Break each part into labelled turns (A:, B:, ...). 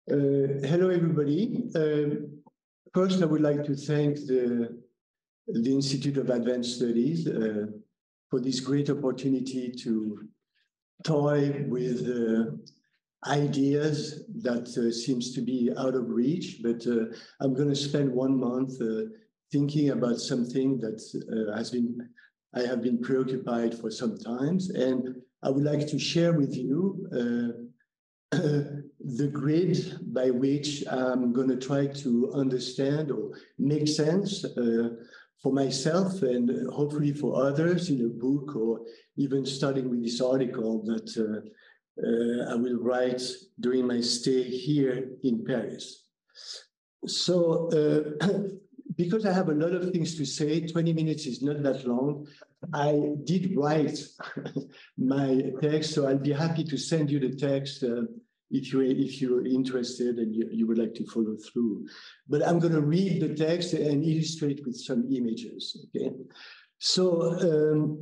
A: Hello, everybody. First, I would like to thank the Institute of Advanced Studies for this great opportunity to toy with ideas that seems to be out of reach, but I'm going to spend 1 month thinking about something that I have been preoccupied for some time, and I would like to share with you the grid by which I'm going to try to understand or make sense for myself and hopefully for others in a book, or even starting with this article that I will write during my stay here in Paris. So because I have a lot of things to say, 20 minutes is not that long. I did write my text, so I'll be happy to send you the text if you're interested and you would like to follow through. But I'm going to read the text and illustrate with some images. Okay, so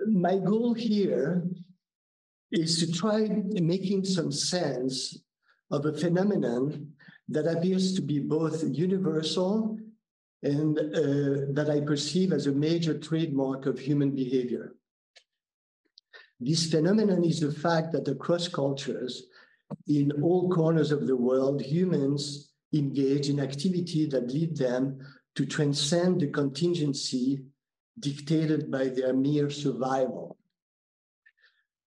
A: my goal here is to try making some sense of a phenomenon that appears to be both universal and that I perceive as a major trademark of human behavior. This phenomenon is the fact that across cultures, in all corners of the world, humans engage in activity that lead them to transcend the contingency dictated by their mere survival.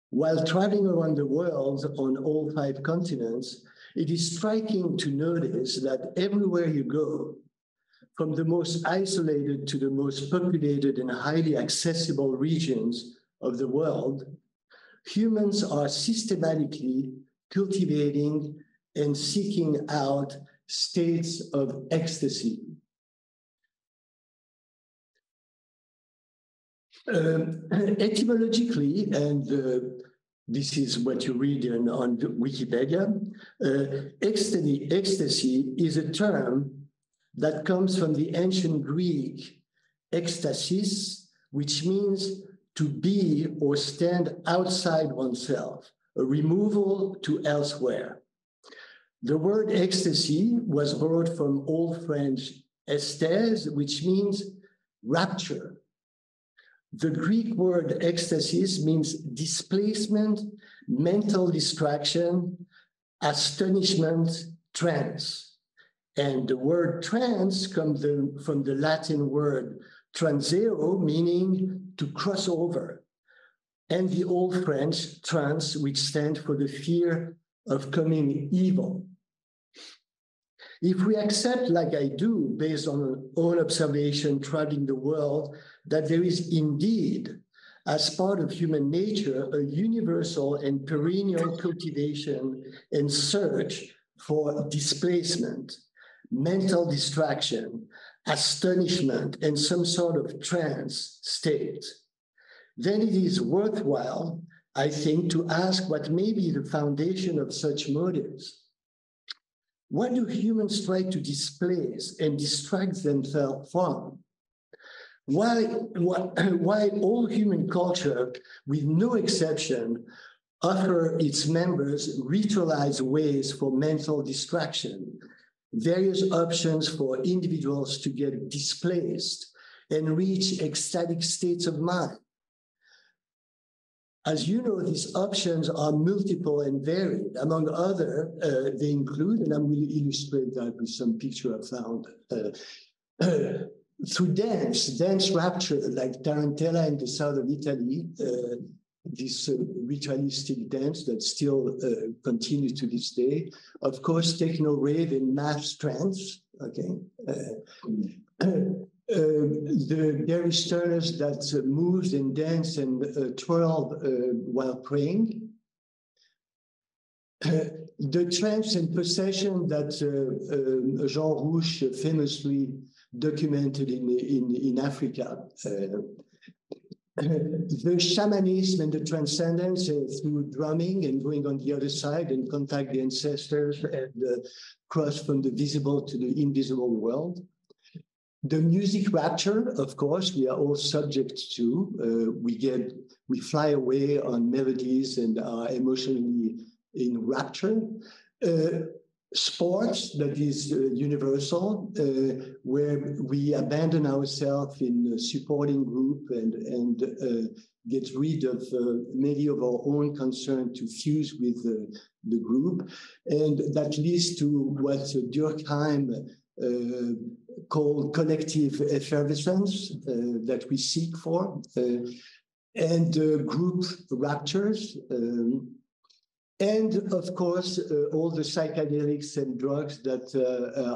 A: While traveling around the world on all 5 continents, it is striking to notice that everywhere you go, from the most isolated to the most populated and highly accessible regions of the world, humans are systematically cultivating and seeking out states of ecstasy. Etymologically, and this is what you read on Wikipedia, ecstasy is a term that comes from the ancient Greek ekstasis, which means to be or stand outside oneself, a removal to elsewhere. The word ecstasy was borrowed from Old French esthèse, which means rapture. The Greek word ecstasis means displacement, mental distraction, astonishment, trance. And the word trance comes from the Latin word transeo, meaning to cross over, and the Old French trance, which stands for the fear of coming evil. If we accept, like I do, based on our own observation traveling the world, that there is indeed, as part of human nature, a universal and perennial cultivation and search for displacement, mental distraction, astonishment, and some sort of trance state, then it is worthwhile, I think, to ask what may be the foundation of such motives. What do humans try to displace and distract themselves from? Why all human culture, with no exception, offer its members ritualized ways for mental distraction, various options for individuals to get displaced and reach ecstatic states of mind. As you know, these options are multiple and varied. Among other, they include, and I will illustrate that with some picture I found, through dance rapture, like Tarantella in the south of Italy, this ritualistic dance that still continues to this day. Of course, techno rave and mass trance. Okay, there is turners that moves and dance and twirl while praying. The trance and possession that Jean Rouch famously documented in Africa. The shamanism and the transcendence through drumming and going on the other side and contact the ancestors and cross from the visible to the invisible world. The music rapture, of course, we are all subject to. We fly away on melodies and are emotionally in rapture. Sports, that is universal, where we abandon ourselves in a supporting group and get rid of many of our own concern to fuse with the group. And that leads to what Durkheim called collective effervescence that we seek for, and group raptures. And of course, all the psychedelics and drugs that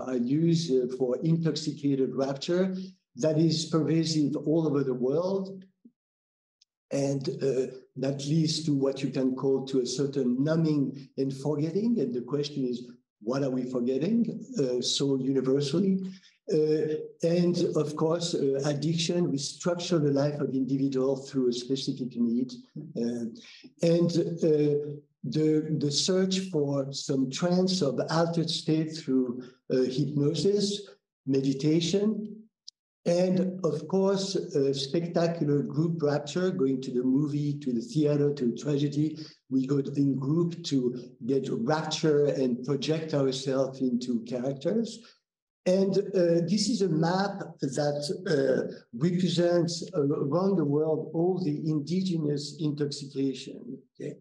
A: are used for intoxicated rapture, that is pervasive all over the world. And that leads to what you can call to a certain numbing and forgetting. And the question is, what are we forgetting so universally? And of course, addiction, we structure the life of individual through a specific need. The search for some trance of altered state through hypnosis, meditation, and of course, spectacular group rapture, going to the movie, to the theater, to the tragedy. We go in group to get rapture and project ourselves into characters. And this is a map that represents around the world all the indigenous intoxication. Okay?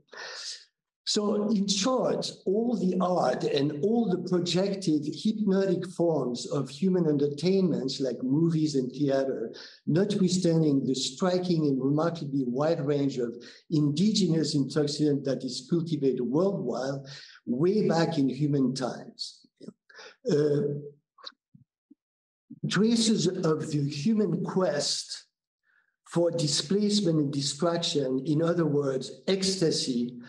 A: So in short, all the art and all the projected hypnotic forms of human entertainments like movies and theater, notwithstanding the striking and remarkably wide range of indigenous intoxicant that is cultivated worldwide, way back in human times. Traces of the human quest for displacement and distraction, in other words, ecstasy,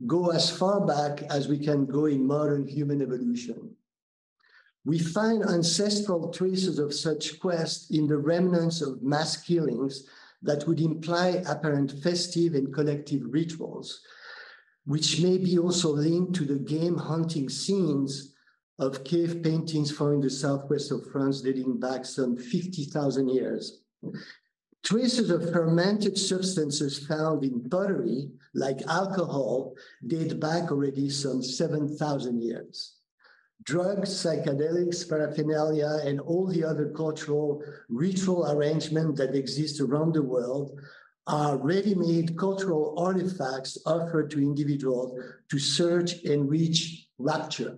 A: go as far back as we can go in modern human evolution. We find ancestral traces of such quest in the remnants of mass killings that would imply apparent festive and collective rituals, which may be also linked to the game hunting scenes of cave paintings found in the southwest of France dating back some 50,000 years. Traces of fermented substances found in pottery, like alcohol, date back already some 7,000 years. Drugs, psychedelics, paraphernalia, and all the other cultural ritual arrangements that exist around the world are ready-made cultural artifacts offered to individuals to search and reach rapture.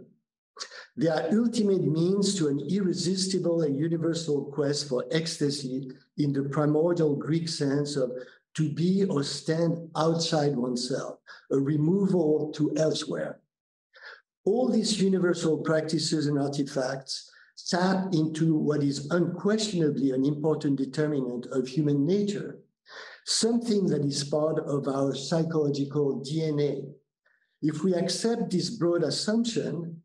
A: They are ultimate means to an irresistible and universal quest for ecstasy in the primordial Greek sense of to be or stand outside oneself, a removal to elsewhere. All these universal practices and artifacts tap into what is unquestionably an important determinant of human nature, something that is part of our psychological DNA. If we accept this broad assumption,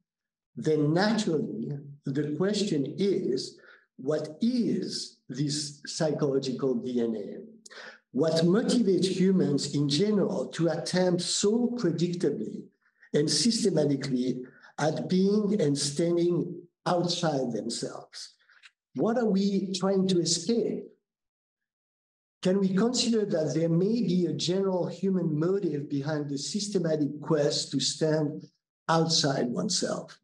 A: then naturally, the question is, what is this psychological DNA? What motivates humans in general to attempt so predictably and systematically at being and standing outside themselves? What are we trying to escape? Can we consider that there may be a general human motive behind the systematic quest to stand outside oneself?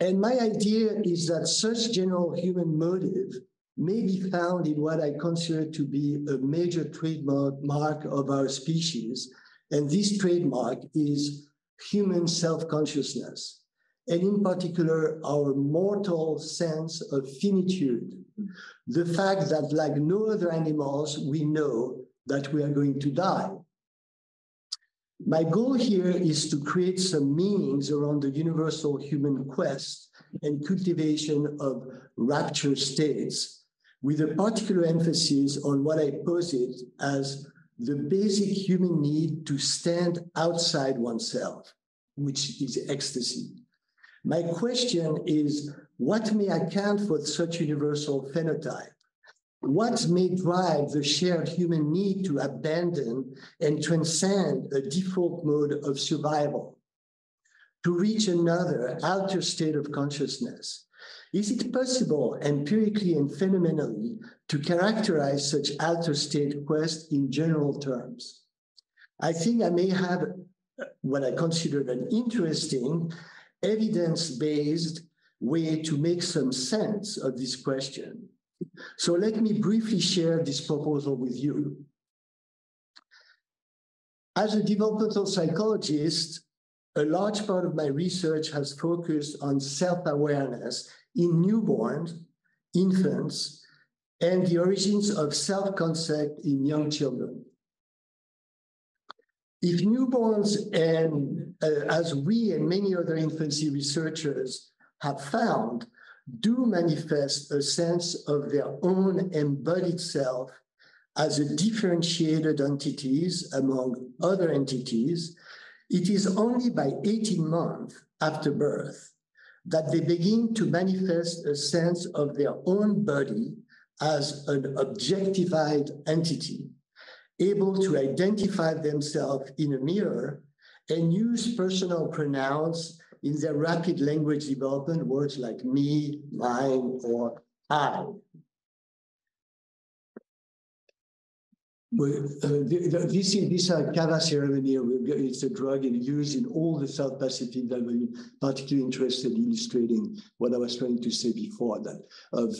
A: And my idea is that such general human motive may be found in what I consider to be a major trademark of our species. And this trademark is human self-consciousness, and in particular, our mortal sense of finitude. The fact that, like no other animals, we know that we are going to die. My goal here is to create some meanings around the universal human quest and cultivation of rapture states, with a particular emphasis on what I posit as the basic human need to stand outside oneself, which is ecstasy. My question is, what may account for such universal phenotype? What may drive the shared human need to abandon and transcend a default mode of survival, to reach another altered state of consciousness? Is it possible empirically and phenomenally to characterize such altered state quest in general terms? I think I may have what I consider an interesting, evidence-based way to make some sense of this question. So let me briefly share this proposal with you. As a developmental psychologist, a large part of my research has focused on self-awareness in newborns, infants, and the origins of self-concept in young children. If newborns, and as we and many other infancy researchers have found, do manifest a sense of their own embodied self as a differentiated entities among other entities, it is only by 18 months after birth that they begin to manifest a sense of their own body as an objectified entity, able to identify themselves in a mirror and use personal pronouns in their rapid language development, words like me, mine, or I. This Kava ceremony, it's a drug and used in all the South Pacific that we're particularly interested in illustrating what I was trying to say before, that of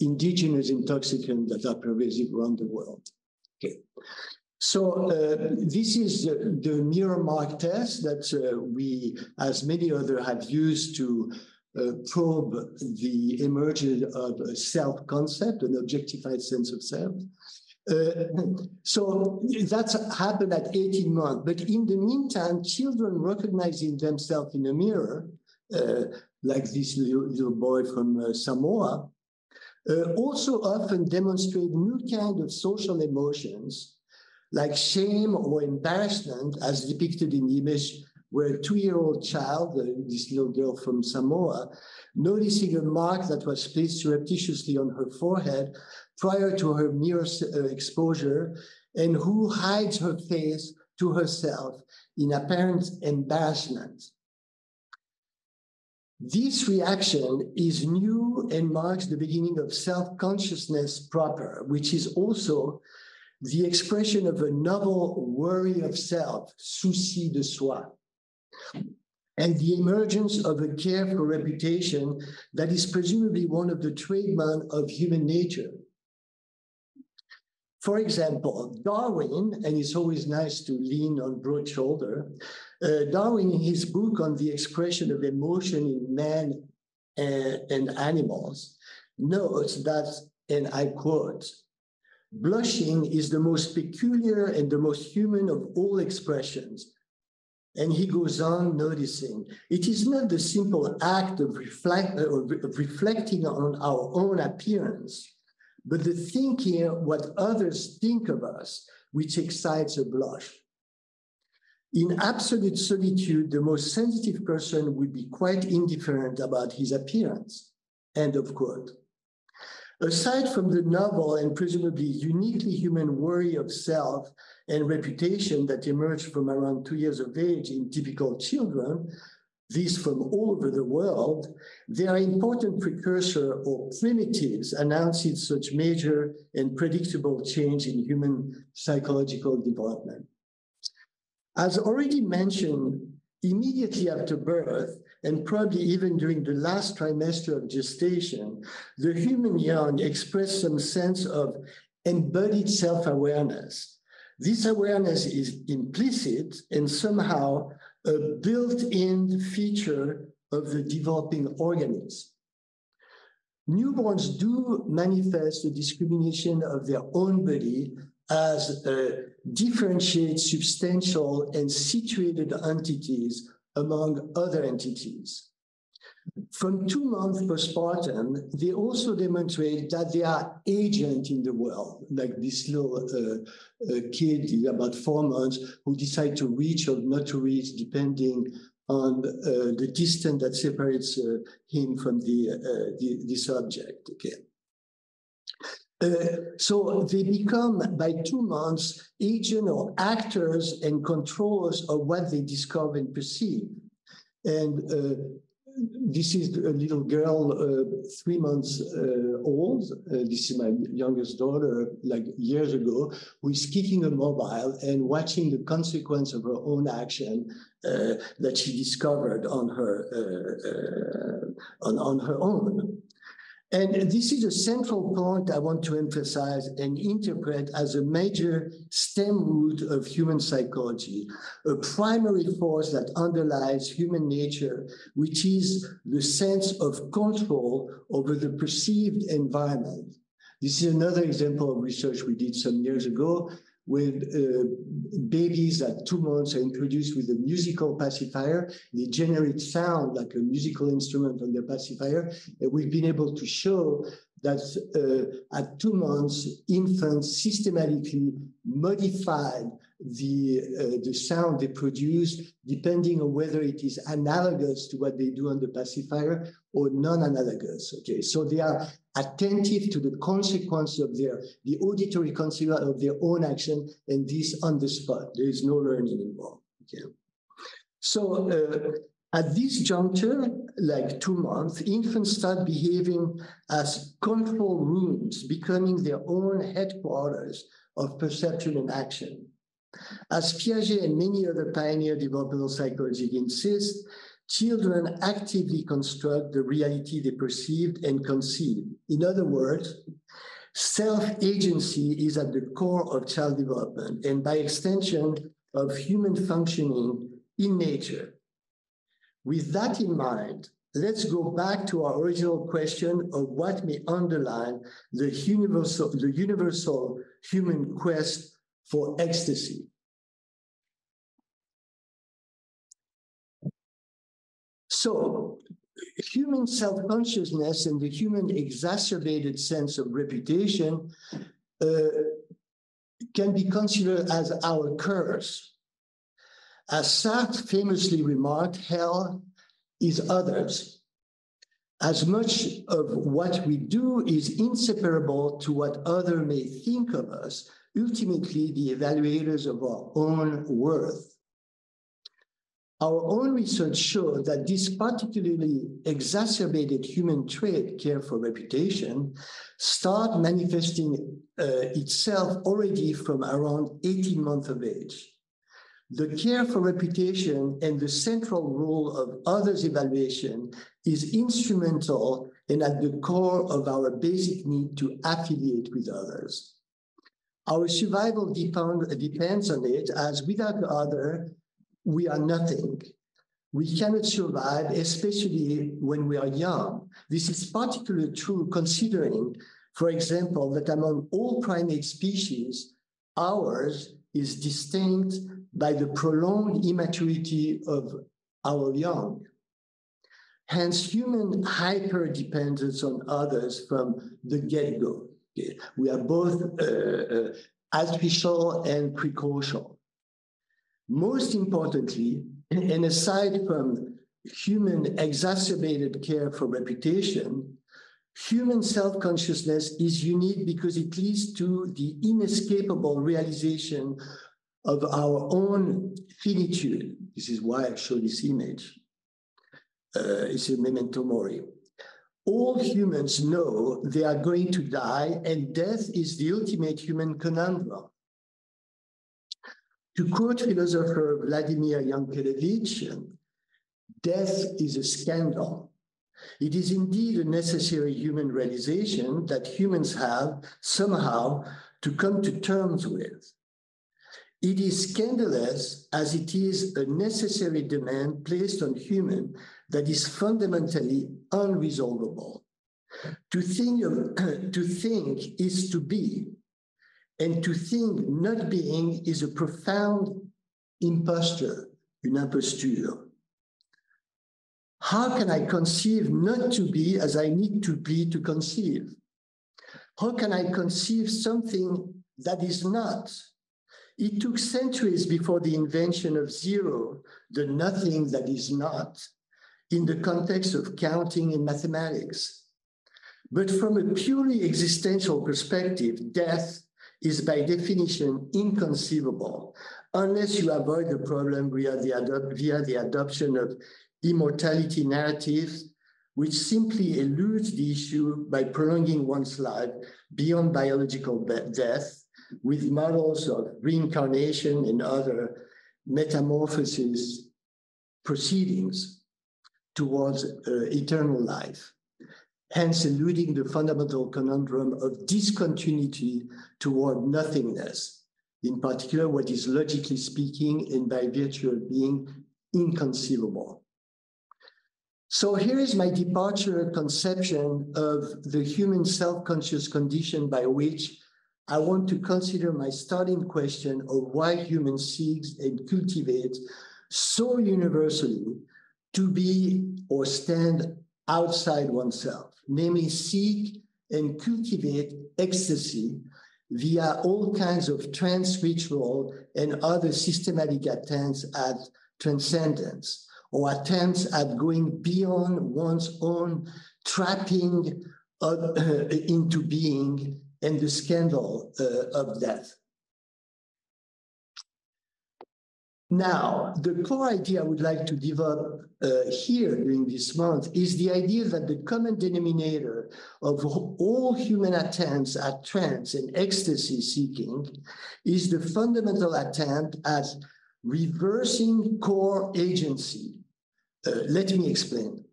A: indigenous intoxicants that are pervasive around the world. Okay. So this is the mirror mark test that we, as many others, have used to probe the emergence of a self-concept, an objectified sense of self. So that's happened at 18 months. But in the meantime, children recognizing themselves in a mirror, like this little boy from Samoa, also often demonstrate new kind of social emotions, like shame or embarrassment, as depicted in the image where a 2-year-old child, this little girl from Samoa, noticing a mark that was placed surreptitiously on her forehead prior to her mirror exposure, and who hides her face to herself in apparent embarrassment. This reaction is new and marks the beginning of self-consciousness proper, which is also the expression of a novel worry of self, souci de soi, and the emergence of a care for reputation that is presumably one of the trademarks of human nature. For example, Darwin, and it's always nice to lean on broad shoulder, Darwin, in his book on the expression of emotion in man and animals, notes that, and I quote, "Blushing is the most peculiar and the most human of all expressions." And he goes on noticing, "It is not the simple act of reflecting on our own appearance, but the thinking what others think of us, which excites a blush. In absolute solitude, the most sensitive person would be quite indifferent about his appearance." End of quote. Aside from the novel and presumably uniquely human worry of self and reputation that emerged from around 2 years of age in typical children, these from all over the world, they are important precursor or primitives announcing such major and predictable change in human psychological development. As already mentioned, immediately after birth, and probably even during the last trimester of gestation, the human young express some sense of embodied self-awareness. This awareness is implicit and somehow a built-in feature of the developing organism. Newborns do manifest a discrimination of their own body as differentiate substantial and situated entities among other entities. From 2 months postpartum, they also demonstrate that they are agent in the world, like this little kid, about 4 months, who decide to reach or not to reach, depending on the distance that separates him from the subject. Okay. So they become, by 2 months, agent or actors and controllers of what they discover and perceive. And this is a little girl, 3 months old. This is my youngest daughter, like years ago, who is kicking a mobile and watching the consequence of her own action that she discovered on her own. And this is a central point I want to emphasize and interpret as a major stem root of human psychology, a primary force that underlies human nature, which is the sense of control over the perceived environment. This is another example of research we did some years ago, when babies at 2 months are introduced with a musical pacifier. They generate sound like a musical instrument on their pacifier. And we've been able to show that at 2 months, infants systematically modified the sound they produce depending on whether it is analogous to what they do on the pacifier or non-analogous. Okay, so they are attentive to the consequence of the auditory consequence of their own action, and this on the spot. There is no learning involved. Okay, so at this juncture, like 2 months, infants start behaving as control rooms, becoming their own headquarters of perception and action. As Piaget and many other pioneer developmental psychologists insist, children actively construct the reality they perceived and conceive. In other words, self-agency is at the core of child development and by extension of human functioning in nature. With that in mind, let's go back to our original question of what may underline the universal human quest for ecstasy. So, human self-consciousness and the human exacerbated sense of reputation can be considered as our curse. As Sartre famously remarked, hell is others. As much of what we do is inseparable to what others may think of us, ultimately the evaluators of our own worth. Our own research shows that this particularly exacerbated human trait, care for reputation, starts manifesting itself already from around 18 months of age. The care for reputation and the central role of others' evaluation is instrumental and at the core of our basic need to affiliate with others. Our survival depends on it, as without the other, we are nothing. We cannot survive, especially when we are young. This is particularly true considering, for example, that among all primate species, ours is distinct by the prolonged immaturity of our young. Hence, human hyper-dependence on others from the get-go. Okay. We are both artificial and precocial. Most importantly, and aside from human exacerbated care for reputation, human self-consciousness is unique because it leads to the inescapable realization of our own finitude. This is why I show this image. It's a memento mori. All humans know they are going to die, and death is the ultimate human conundrum. To quote philosopher Vladimir Yankelevich, death is a scandal. It is indeed a necessary human realization that humans have somehow to come to terms with. It is scandalous as it is a necessary demand placed on human that is fundamentally unresolvable. To think is to be, and to think not being is a profound imposture, une imposture. How can I conceive not to be as I need to be to conceive? How can I conceive something that is not? It took centuries before the invention of zero, the nothing that is not, in the context of counting in mathematics. But from a purely existential perspective, death is by definition inconceivable, unless you avoid the problem via the adoption of immortality narratives, which simply eludes the issue by prolonging one's life beyond biological death, with models of reincarnation and other metamorphosis proceedings towards eternal life, hence eluding the fundamental conundrum of discontinuity toward nothingness, in particular what is logically speaking and by virtue of being inconceivable. So here is my departure conception of the human self-conscious condition by which I want to consider my starting question of why humans seek and cultivate so universally to be or stand outside oneself, namely seek and cultivate ecstasy via all kinds of trance ritual and other systematic attempts at transcendence, or attempts at going beyond one's own trapping into being and the scandal of death. Now, the core idea I would like to develop here during this month is the idea that the common denominator of all human attempts at trance and ecstasy seeking is the fundamental attempt at reversing core agency. Let me explain.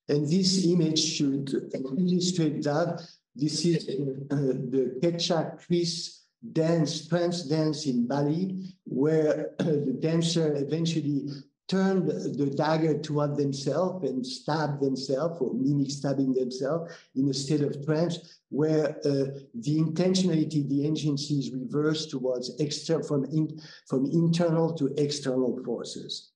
A: And this image should illustrate that. This is the Kecak Kris dance, trance dance in Bali, where the dancer eventually turned the dagger toward themselves and stabbed themselves, or mimic stabbing themselves, in a state of trance, where the intentionality, the agency is reversed towards from internal to external forces.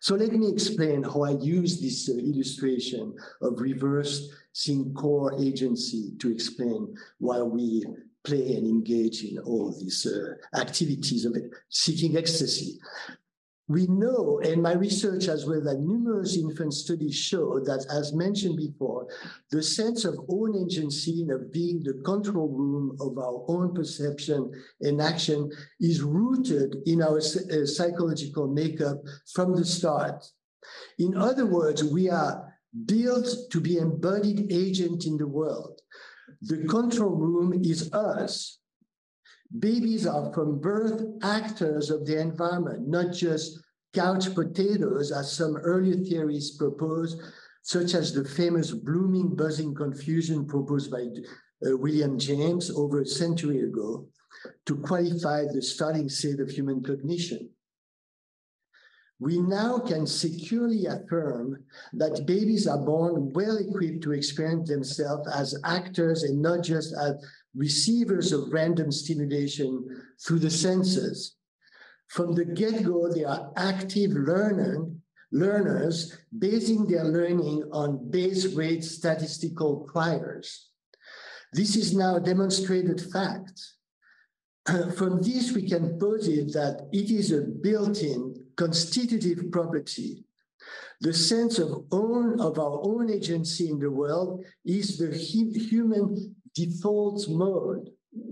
A: So let me explain how I use this illustration of reversing core agency to explain why we play and engage in all these activities of seeking ecstasy. We know, and my research as well, that numerous infant studies show that, as mentioned before, the sense of own agency and of being the control room of our own perception and action is rooted in our psychological makeup from the start. In other words, we are built to be embodied agent in the world. The control room is us. Babies are from birth actors of their environment, not just couch potatoes, as some earlier theories propose, such as the famous blooming buzzing confusion proposed by William James over a century ago to qualify the starting state of human cognition. We now can securely affirm that babies are born well equipped to experience themselves as actors and not just as receivers of random stimulation through the senses. From the get-go, they are active learners, basing their learning on base rate statistical priors. This is now a demonstrated fact. From this, we can posit that it is a built-in constitutive property. The sense of our own agency in the world is the human default mode,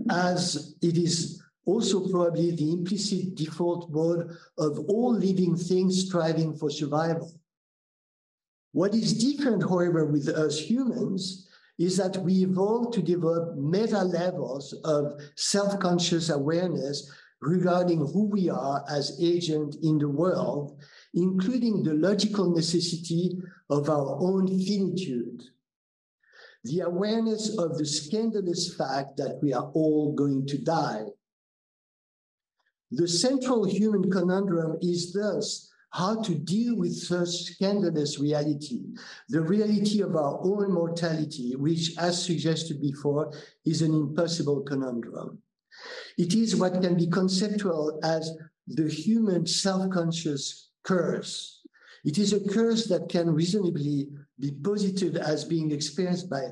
A: as it is also probably the implicit default mode of all living things striving for survival. What is different, however, with us humans is that we evolved to develop meta levels of self-conscious awareness regarding who we are as agent in the world, including the logical necessity of our own finitude. The awareness of the scandalous fact that we are all going to die. The central human conundrum is thus how to deal with such scandalous reality, the reality of our own mortality, which, as suggested before, is an impossible conundrum. It is what can be conceptual as the human self-conscious curse. It is a curse that can reasonably be posited as being experienced by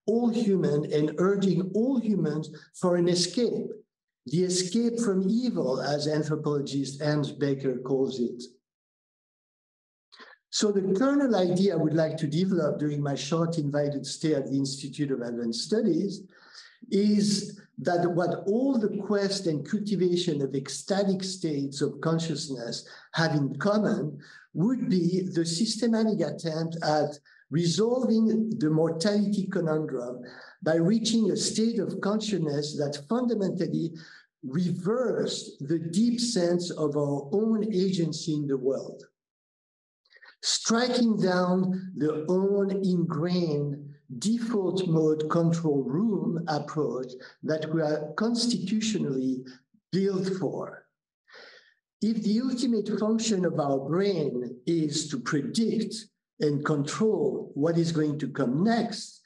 A: all humans and urging all humans for an escape, the escape from evil, as anthropologist Hans Becker calls it. So the kernel idea I would like to develop during my short invited stay at the Institute of Advanced Studies is that what all the quest and cultivation of ecstatic states of consciousness have in common would be the systematic attempt at resolving the mortality conundrum by reaching a state of consciousness that fundamentally reversed the deep sense of our own agency in the world, striking down the own ingrained default mode control room approach that we are constitutionally built for. If the ultimate function of our brain is to predict and control what is going to come next,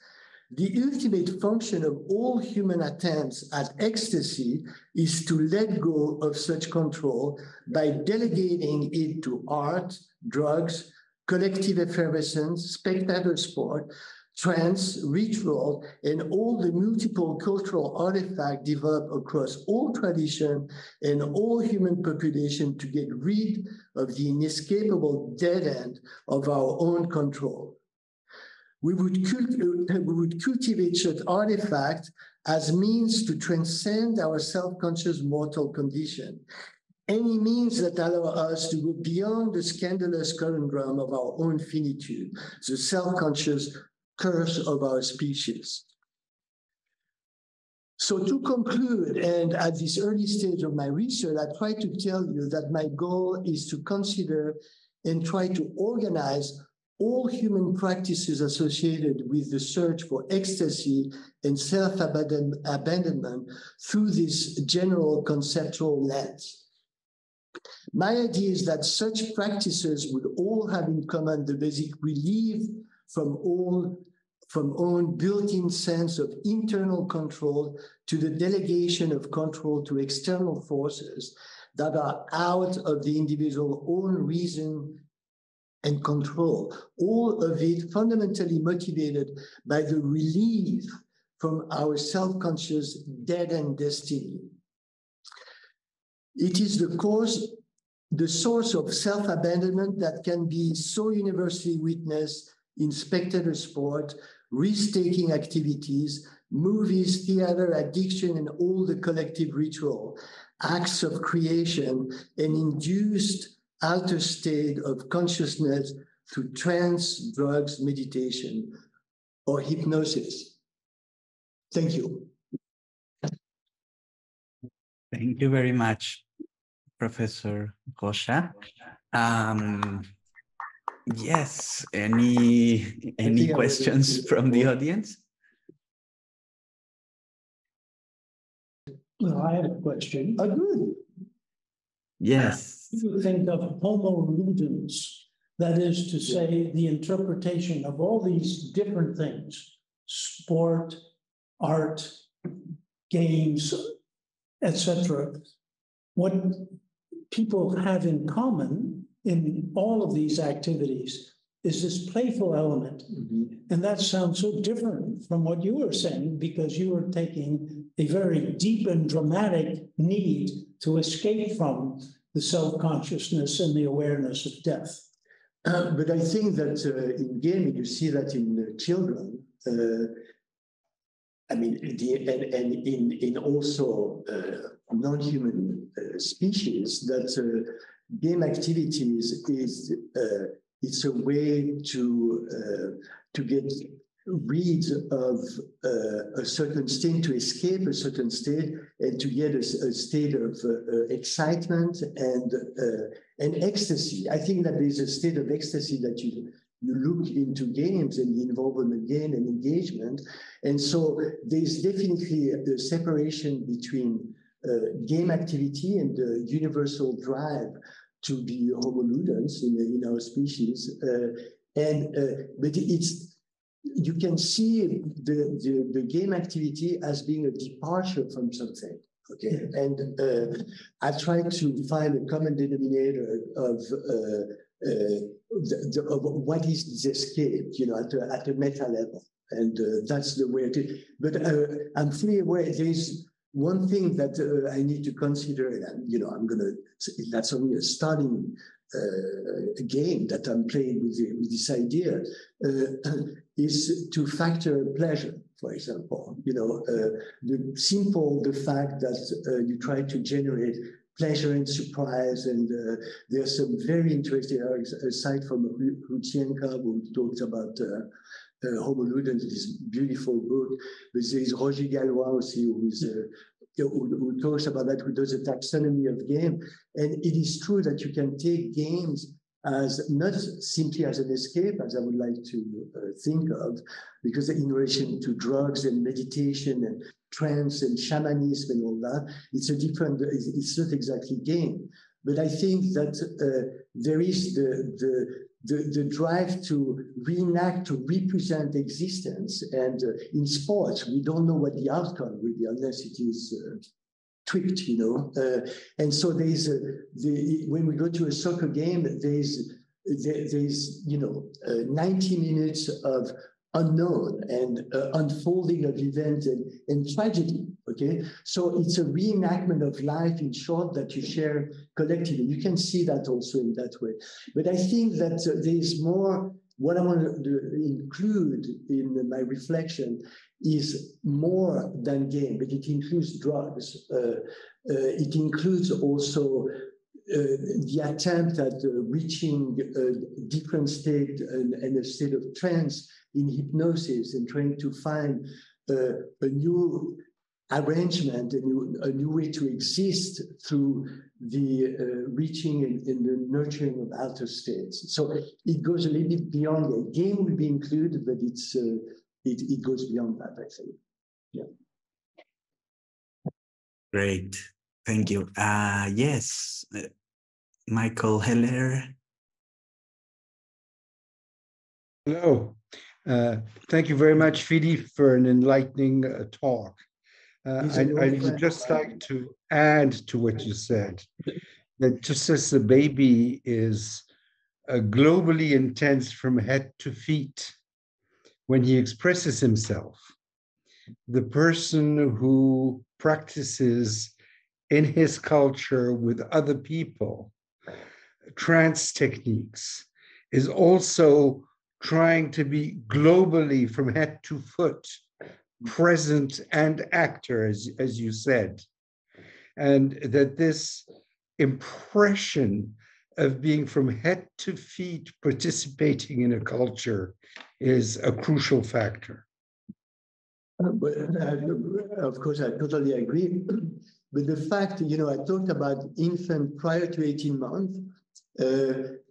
A: the ultimate function of all human attempts at ecstasy is to let go of such control by delegating it to art, drugs, collective effervescence, spectator sport, trance, ritual, and all the multiple cultural artifacts developed across all tradition and all human population to get rid of the inescapable dead end of our own control. We would cultivate such artifacts as means to transcend our self-conscious mortal condition, any means that allow us to go beyond the scandalous conundrum of our own finitude, the self-conscious curse of our species. So to conclude, and at this early stage of my research, I try to tell you that my goal is to consider and try to organize all human practices associated with the search for ecstasy and self-abandonment through this general conceptual lens. My idea is that such practices would all have in common the basic relief from own built-in sense of internal control to the delegation of control to external forces that are out of the individual's own reason and control, all of it fundamentally motivated by the relief from our self-conscious dead-end destiny. It is the source of self-abandonment that can be so universally witnessed in spectator sport, risk-taking activities, movies, theater, addiction, and all the collective ritual, acts of creation, and induced altered state of consciousness through trance, drugs, meditation, or hypnosis. Thank you.
B: Thank you very much, Professor ROCHAT. Yes, any questions from the audience?
C: Well, I have a question.
A: Good.
B: Yes.
C: You think of homo ludens, that is to say, the interpretation of all these different things, sport, art, games, etc. What people have in common in all of these activities is this playful element. Mm-hmm. And that sounds so different from what you were saying, because you were taking a very deep and dramatic need to escape from the self-consciousness and the awareness of death.
A: But I think that in gaming, you see that in children, I mean, and in also non-human species, that game activities is it's a way to get rid of a certain state, to escape a certain state, and to get a state of excitement and ecstasy. I think that there's a state of ecstasy that you look into games and the involvement again and engagement. And so there's definitely a separation between game activity and the universal drive to be homo ludens in our species. But you can see the game activity as being a departure from something. Okay, and I try to find a common denominator of what is this escape, at a meta level, and that's the way it is. But I'm fully aware there's one thing that I need to consider, and that's only a starting game that I'm playing with this idea, is to factor pleasure. for example. The fact that you try to generate pleasure and surprise, and there's some very interesting site from Ruchienka who talks about Homo Ludens, this beautiful book. But there is Roger Gallois also, who talks about that, who does a taxonomy of game. And it is true that you can take games as not simply as an escape, as I would like to think of, because in relation to drugs and meditation and trance and shamanism and all that, it's not exactly game. But I think that there is the drive to reenact, to represent existence. And in sports, we don't know what the outcome will be unless it is tweaked, and so there's when we go to a soccer game, there's 90 minutes of unknown and unfolding of events and tragedy. Okay, so it's a reenactment of life, in short, that you share collectively. You can see that also in that way. But I think that there's more. What I want to include in my reflection is more than game, but it includes drugs. It includes also the attempt at reaching a different state and a state of trance in hypnosis, and trying to find a new arrangement, a new way to exist through the reaching and the nurturing of outer states. So it goes a little bit beyond the game will be included, but it goes beyond that, I think. Yeah.
B: Great. Thank you. Yes, Michael Heller.
D: Hello. Thank you very much, Philippe, for an enlightening talk. I would just like to add to what you said, that just as the baby is globally intense from head to feet when he expresses himself, the person who practices in his culture with other people trance techniques is also trying to be globally from head to foot present and actor, as you said, and that this impression of being from head to feet participating in a culture is a crucial factor.
A: Of course, I totally agree. But the fact, I talked about infant prior to 18 months,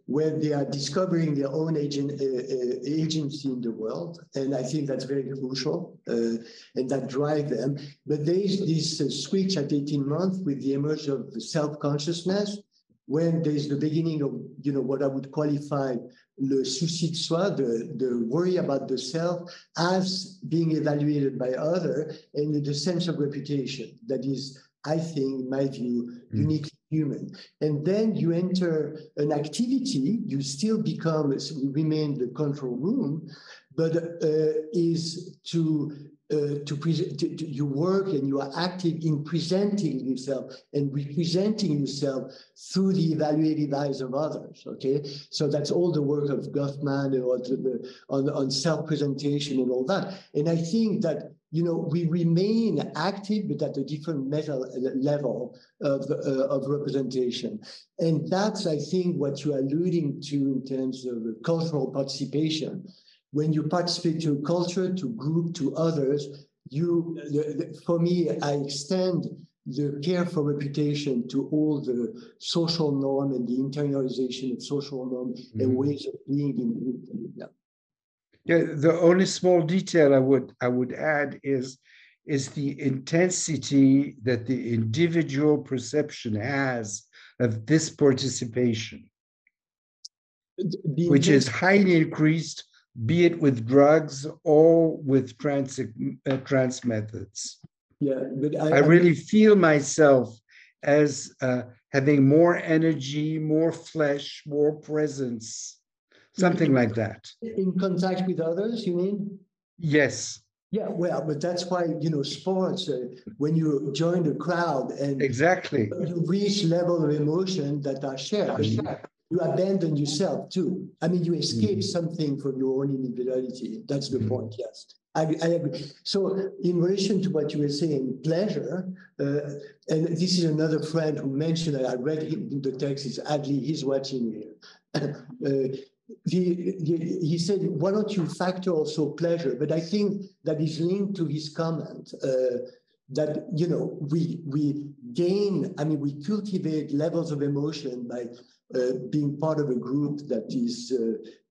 A: where they are discovering their own agency in the world. And I think that's very crucial, and that drives them. But there is this switch at 18 months with the emergence of self-consciousness, when there's the beginning of, what I would qualify le souci de soi, the worry about the self as being evaluated by other, and the sense of reputation that is, I think, in my view, uniquely human. And then you enter an activity, you still remain the control room, but is you work and you are active in presenting yourself and representing yourself through the evaluative eyes of others, okay? So that's all the work of Goffman on self-presentation and all that. And I think that, we remain active, but at a different level of representation. And that's, I think, what you're alluding to in terms of cultural participation. When you participate to a culture, to group, to others, for me, I extend the care for reputation to all the social norm and the internalization of social norm and ways of being in group. Yeah.
D: Yeah, the only small detail I would add is the intensity that the individual perception has of this participation, which is highly increased, be it with drugs or with trance methods.
A: Yeah, but
D: I really feel myself as having more energy, more flesh, more presence. Something like that.
A: In contact with others, you mean?
D: Yes.
A: Yeah, well, but that's why, sports, when you join the crowd and
D: exactly,
A: you reach level of emotion that are shared. you abandon yourself too. I mean, you escape something from your own individuality. That's the point, yes. I agree. So in relation to what you were saying, pleasure, and this is another friend who mentioned that I read in the text, is Adley, he's watching here. He said, why don't you factor also pleasure? But I think that is linked to his comment that, you know, we gain, I mean, we cultivate levels of emotion by being part of a group that is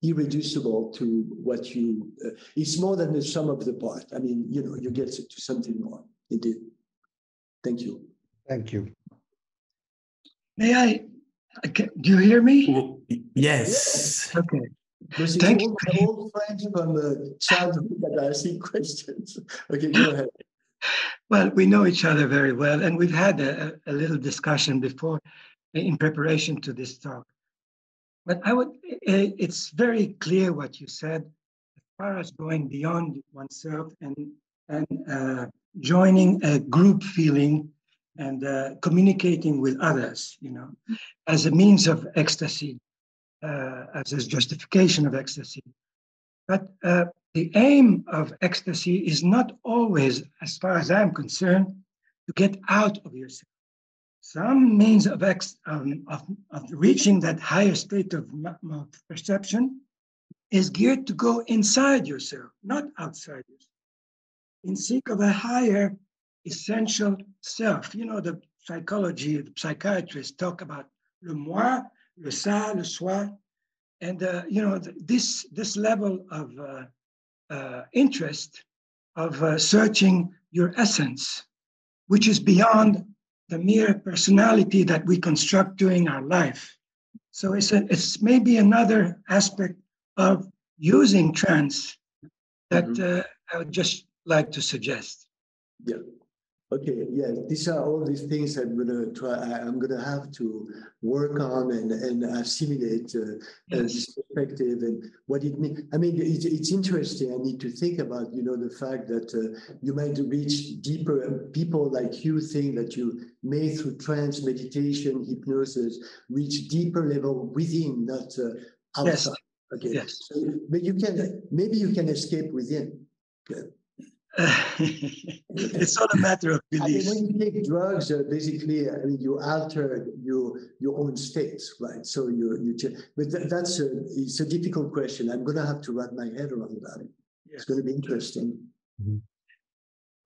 A: irreducible to what you, it's more than the sum of the part. I mean, you know, you get to something more. Indeed. Thank you.
D: Thank you.
E: May I, do you hear me?
B: Yes.
E: Okay.
A: Thank you. All friends from childhood that are asking questions. Okay, go ahead.
E: Well, we know each other very well, and we've had a little discussion before in preparation to this talk. But it's very clear what you said as far as going beyond oneself and joining a group feeling and communicating with others, you know, as a means of ecstasy, as a justification of ecstasy. But the aim of ecstasy is not always, as far as I'm concerned, to get out of yourself. Some means of reaching that higher state of perception is geared to go inside yourself, not outside yourself, in seek of a higher essential self. You know, the psychology, the psychiatrists talk about le moi, le ça, le soi, and you know, this level of interest of searching your essence, which is beyond the mere personality that we construct during our life. So it's maybe another aspect of using trance that I would just like to suggest.
A: Yeah. Okay. Yeah. These are all these things I'm gonna have to work on and assimilate this perspective and what it means. I mean, it's interesting. I need to think about, you know, the fact that you might reach deeper. People like you think that you may, through trance, meditation, hypnosis, reach deeper level within, not outside. Yes. Okay. Yes. So, but maybe you can escape within. Okay.
E: It's not a matter of belief.
A: I mean, when you take drugs, basically, I mean, you alter your own states, right? So but it's a difficult question. I'm going to have to wrap my head around that. Yes. It's going to be interesting.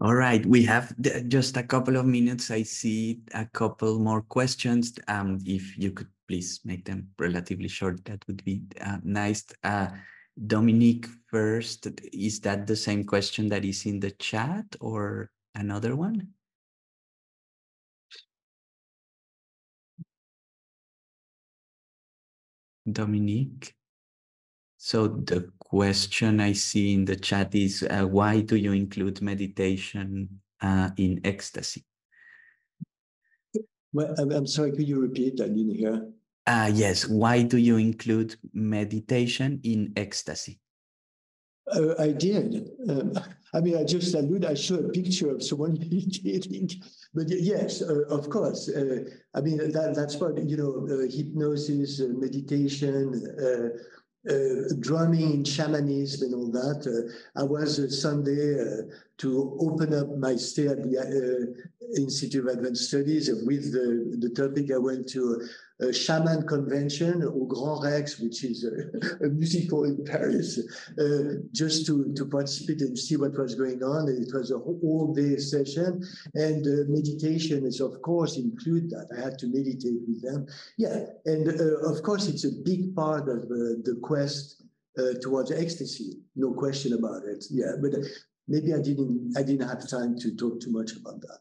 B: All right, we have just a couple of minutes. I see a couple more questions. If you could please make them relatively short, that would be nice. Dominique first, is that the same question that is in the chat or another one? Dominique? So the question I see in the chat is, why do you include meditation in ecstasy?
A: Well, I'm sorry, could you repeat? I didn't hear.
B: Yes, why do you include meditation in ecstasy?
A: I did. I mean, I showed a picture of someone meditating. But yes, of course. I mean, that's what, you know, hypnosis, meditation, drumming, shamanism, and all that. I was Sunday to open up my stay at the Institute of Advanced Studies with the topic. I went to a shaman convention au Grand Rex, which is a musical in Paris, just to participate and see what was going on. And it was a whole day session, and meditation is, of course, include that. I had to meditate with them. Yeah, and of course, it's a big part of the quest towards ecstasy. No question about it. Yeah, but maybe I didn't have time to talk too much about that.